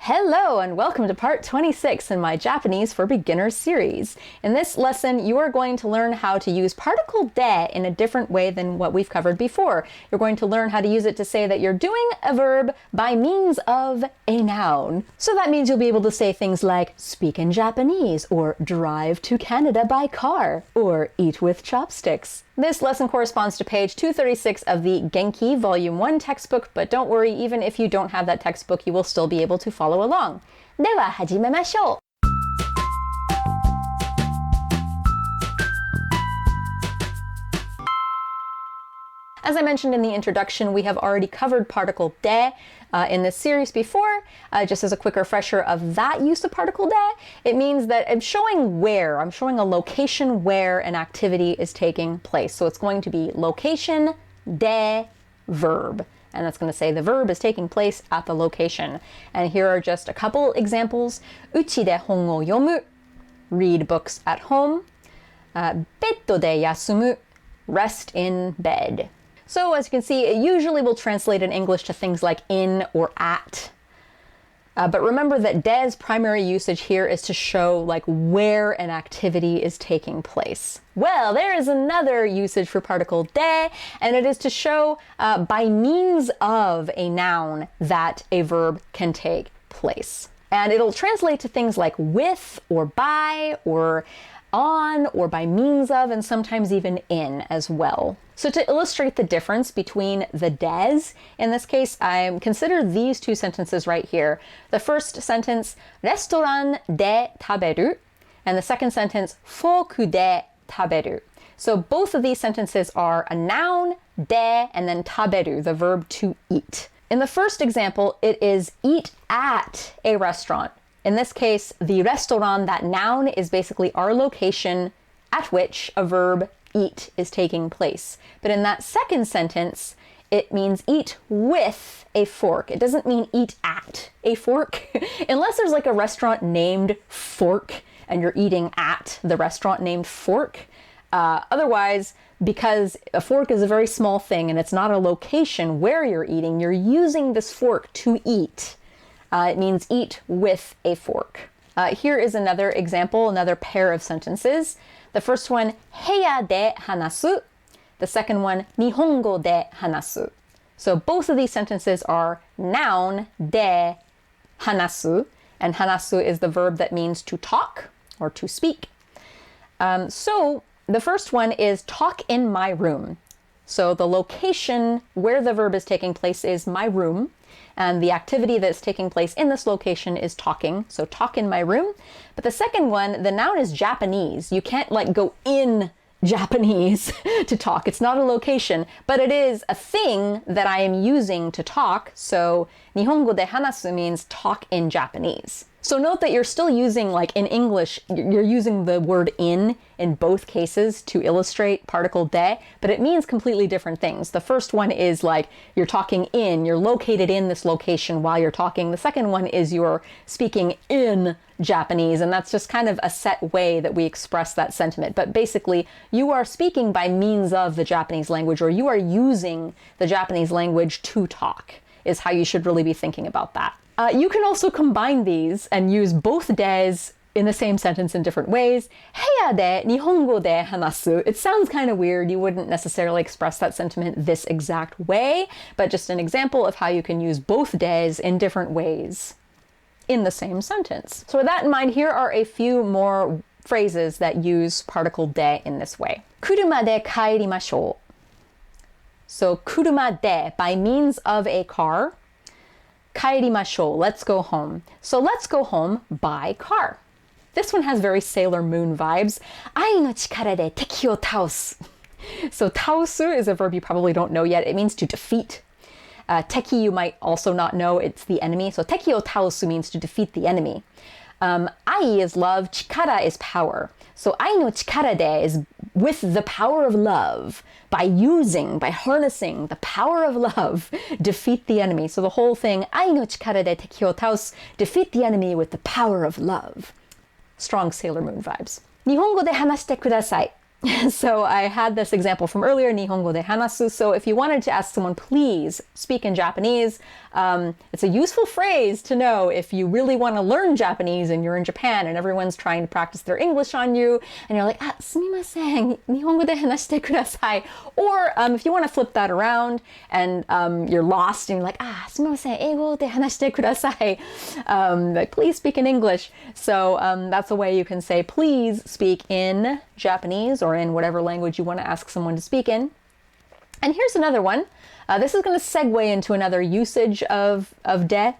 Hello and welcome to part 26 in my Japanese for Beginners series. In this lesson, you are going to learn how to use particle de in a different way than what we've covered before. You're going to learn how to use it to say that you're doing a verb by means of a noun. So that means you'll be able to say things like speak in Japanese, or drive to Canada by car, or eat with chopsticks. This lesson corresponds to page 236 of the Genki Volume 1 textbook, but don't worry, even if you don't have that textbook, you will still be able to follow along. では始めましょう。As I mentioned in the introduction, we have already covered particle de in this series before. Just as a quick refresher of that use of particle de, it means that I'm showing a location where an activity is taking place. So it's going to be location de verb. And that's going to say the verb is taking place at the location. And here are just a couple examples. うちで本を読む, read books at home. ベッドで休む, rest in bed. So as you can see, it usually will translate in English to things like in or at. But remember that de's primary usage here is to show like where an activity is taking place. Well, there is another usage for particle de, and it is to show by means of a noun that a verb can take place. And it'll translate to things like with or by or on or by means of, and sometimes even in as well. So to illustrate the difference between the des, in this case, I consider these two sentences right here. The first sentence, レストランで食べる, and the second sentence, フォークで食べる. So both of these sentences are a noun, de, and then 食べる, the verb to eat. In the first example, it is eat at a restaurant. In this case, the restaurant, that noun, is basically our location at which a verb eat is taking place. But in that second sentence, it means eat with a fork. It doesn't mean eat at a fork. Unless there's like a restaurant named Fork and you're eating at the restaurant named Fork. Otherwise, because a fork is a very small thing and it's not a location where you're eating, you're using this fork to eat. It means eat with a fork. Here is another example, another pair of sentences. The first one, 部屋で話す. The second one, 日本語で話す. So both of these sentences are noun de 話す, and 話す is the verb that means to talk or to speak. So the first one is talk in my room. So the location where the verb is taking place is my room. And the activity that's taking place in this location is talking. So talk in my room. But the second one, the noun is Japanese. You can't like go in Japanese to talk. It's not a location, but it is a thing that I am using to talk. So 日本語で話す means talk in Japanese. So note that you're still using, like in English, you're using the word in both cases to illustrate particle de, but it means completely different things. The first one is like you're talking in, you're located in this location while you're talking. The second one is you're speaking in Japanese, and that's just kind of a set way that we express that sentiment. But basically, you are speaking by means of the Japanese language, or you are using the Japanese language to talk, is how you should really be thinking about that. You can also combine these and use both des in the same sentence in different ways. 部屋で日本語で話す. It sounds kind of weird. You wouldn't necessarily express that sentiment this exact way, but just an example of how you can use both des in different ways in the same sentence. So with that in mind, here are a few more phrases that use particle de in this way. 車で帰りましょう. So 車で, by means of a car. 帰りましょう, let's go home. So let's go home by car. This one has very Sailor Moon vibes. 愛の力で敵を倒す. So 倒す is a verb you probably don't know yet. It means to defeat. Teki you might also not know, it's the enemy. So 敵を倒す means to defeat the enemy. 愛 is love, 力 is power. So 愛の力で is with the power of love, by harnessing the power of love, defeat the enemy. So the whole thing, 愛の力で敵を倒す, defeat the enemy with the power of love. Strong Sailor Moon vibes. 日本語で話してください. So I had this example from earlier, 日本語で話す. So if you wanted to ask someone, please speak in Japanese, it's a useful phrase to know if you really want to learn Japanese and you're in Japan and everyone's trying to practice their English on you and you're like, すみません、日本語で話してください. Or if you want to flip that around and you're lost and you're like, すみません、英語で話してください. Like, please speak in English. So that's a way you can say, please speak in Japanese or in whatever language you want to ask someone to speak in. And here's another one. This is going to segue into another usage of de.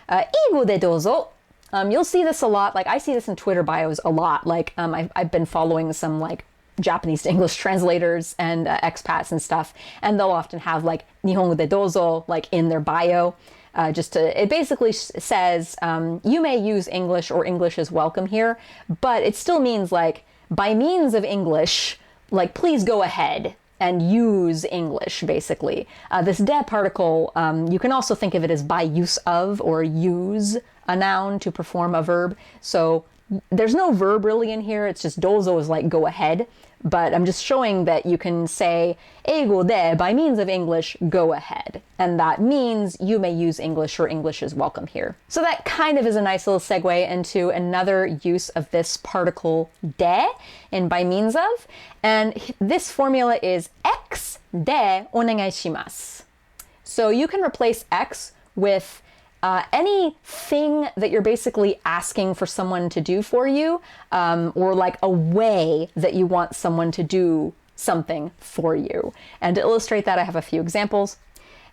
英語でどうぞ. You'll see this a lot. Like I see this in Twitter bios a lot. Like I've been following some like Japanese to English translators and expats and stuff, and they'll often have like 日本語でどうぞ like in their bio. It basically says you may use English or English is welcome here, but it still means like by means of English, like please go ahead and use English, basically. This de particle, you can also think of it as by use of or use a noun to perform a verb. So there's no verb really in here. It's just dozo is like go ahead. But I'm just showing that you can say 英語で by means of English, go ahead. And that means you may use English or English is welcome here. So that kind of is a nice little segue into another use of this particle de in by means of. And this formula is X de お願いします. So you can replace X with anything that you're basically asking for someone to do for you, or like a way that you want someone to do something for you. And to illustrate that, I have a few examples.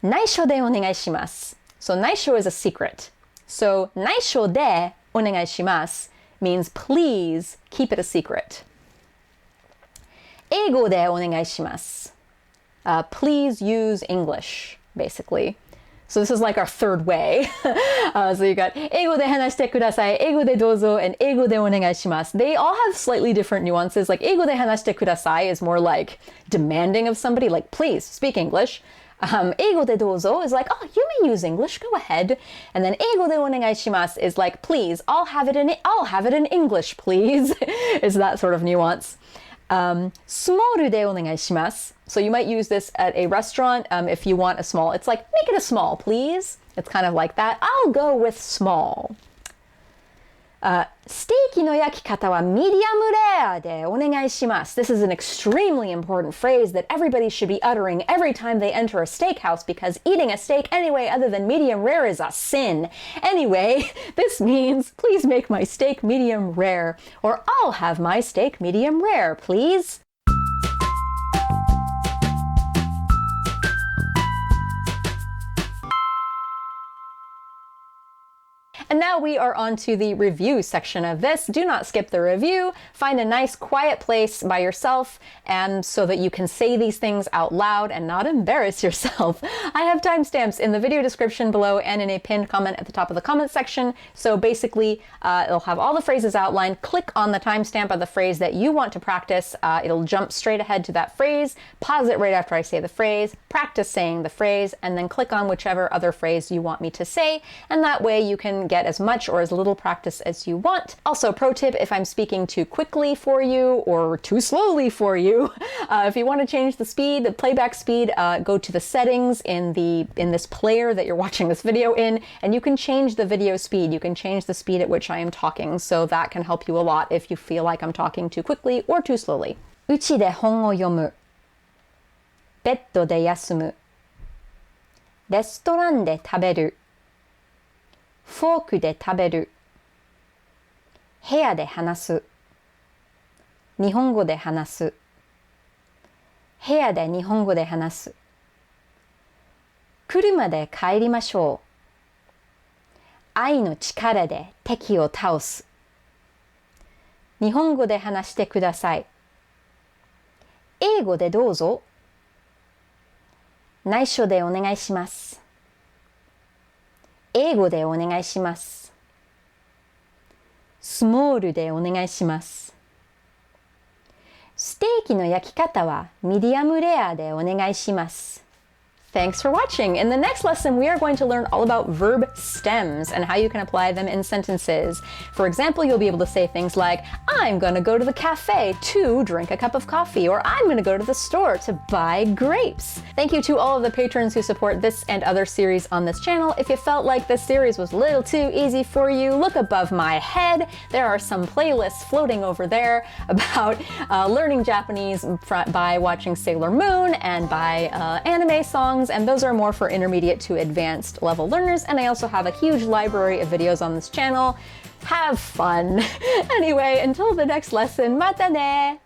ないしょでお願いします. So ないしょ is a secret. So ないしょでお願いします means please keep it a secret. 英語でお願いします. Please use English, basically. So this is like our third way. So you got 英語で話してください, 英語でどうぞ, and 英語でお願いします. They all have slightly different nuances. Like 英語で話してください is more like demanding of somebody, like please speak English. 英語でどうぞ is like, oh, you may use English, go ahead. And then 英語でお願いします is like, please, I'll have it in English, please. Is that sort of nuance. スモールでお願いします. So you might use this at a restaurant if you want a small. It's like, make it a small, please. It's kind of like that. I'll go with small. ステーキの焼き方はミディアムレアでお願いします. This is an extremely important phrase that everybody should be uttering every time they enter a steakhouse because eating a steak anyway other than medium rare is a sin. Anyway, this means please make my steak medium rare, or I'll have my steak medium rare, please. And now we are on to the review section of this. Do not skip the review. Find a nice quiet place by yourself and so that you can say these things out loud and not embarrass yourself. I have timestamps in the video description below and in a pinned comment at the top of the comment section. So basically, it'll have all the phrases outlined. Click on the timestamp of the phrase that you want to practice. It'll jump straight ahead to that phrase. Pause it right after I say the phrase. Practice saying the phrase and then click on whichever other phrase you want me to say. And that way you can get as much or as little practice as you want. Also, pro tip, if I'm speaking too quickly for you or too slowly for you, if you want to change the speed, the playback speed, go to the settings in this player that you're watching this video in, and you can change the video speed. You can change the speed at which I am talking, so that can help you a lot if you feel like I'm talking too quickly or too slowly. うちで本を読む。ベッドで休む。レストランで食べる。フォークで食べる。部屋で話す。日本語で話す。部屋で日本語で話す。車で帰りましょう。愛の力で敵を倒す。日本語で話してください。英語でどうぞ。内緒でお願いします。英語でお願いします。スモールでお願いします。ステーキの焼き方はミディアムレアでお願いします。Thanks for watching. In the next lesson, we are going to learn all about verb stems and how you can apply them in sentences. For example, you'll be able to say things like, I'm gonna go to the cafe to drink a cup of coffee, or I'm gonna go to the store to buy grapes. Thank you to all of the patrons who support this and other series on this channel. If you felt like this series was a little too easy for you, look above my head. There are some playlists floating over there about learning Japanese by watching Sailor Moon and by anime songs, and those are more for intermediate to advanced level learners. And I also have a huge library of videos on this channel. Have fun! Anyway, until the next lesson, mata ne!